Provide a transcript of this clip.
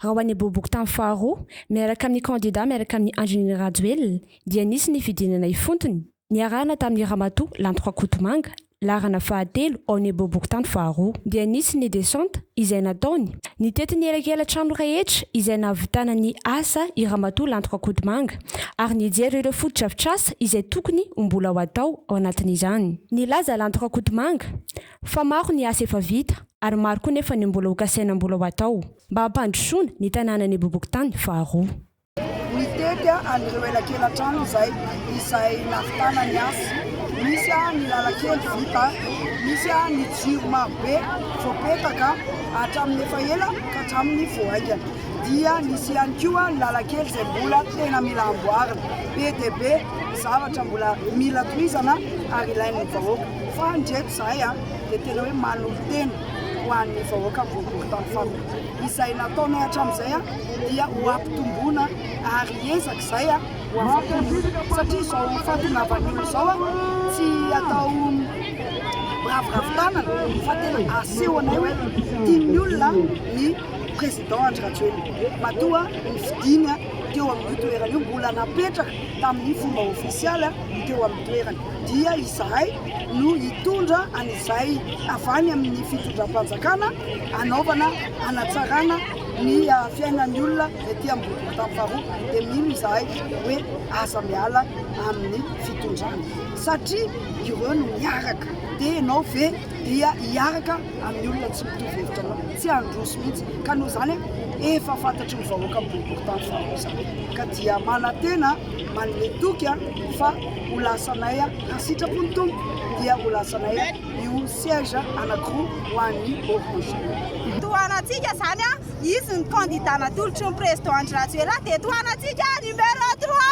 raha ho an'ny boboko tamin'ny faharoa miaraka amin'ny candidat miaraka amin'ny ingénieur Rajoelina dia nisy ny fidinana ifontony niarahana tamin'ny Ramatoa Lantoka Kotomanga larana fahatelo ao ny boboko tamin'ny faharoa dia nisy ny descente izay nataony nitety ny elakela trano rehetra izay nahavitana ny asa i Ramatoa Lantoka Kotomanga ary nijery ireo foto-drafitrasa izay tokony mbola ho atao ao anatin'izany. Nilaza Lantoka Kotomanga fa maro ny asa efa vita ary maro koa nefa ny mbola ho kasaina mbola ho atao mba hampandrosoana ny tanànany boboko tany faharoa. Nitety anireo elakelan-trano izay navitana ny asa. Misy ny lalakely vita, misy ny jiro marobe voapetaka hatramin'ny efa ela ka hatramin'ny voaingana. Dia nisy ihany koa ny lalakely izay mbola tena mila amboarina. Be dia be zavatra mbola mila tohizana ary ilain'ny vahoaka. Fa ndreto izay dia tena hoe manolotena ho an'ny vahoaka boboko tamin'ny faharoa. Izay nataonay hatramin'izay dia ho ampitomboana ary ezaka izay ho afatomboana. Satria izao fahatongavan'ny olo izao tsy atao ravoravo-tanana fa tena asehonay hoe tian'ny olona ny président Andry Rajoelina. Matoa ny fidiny teo amin'ny toerana io mbola napetraka tamin'ny fomba ofisialy teo amin'ny toerana. Dia izahay no hitondra an'izay avany amin'ny fitondram-panjakana anaovana anatsarana ny fiainan'ny olona ety amin'ny boboko tamin'ny faharoa dia mino izahay hoe aza miala amin'ny fitondrana. Satria ireo no miaraka dia ianao ve dia hiaraka amin'ny olona tsy mitovy hevitra anao, tsy handroso mihitsy. Ka noho izany efa fantatry ny vahoaka boboko tamin'ny faharoa izany. Ka dia manantena manome toky fa ho lasanay raha sitrapony tompo dia ho lasanay io siège anankiroa ho an'ny opposition. Tohanantsika zany izy ny candidat natolotry ny président Andry Rajoelina dia tohanantsika numéro 3.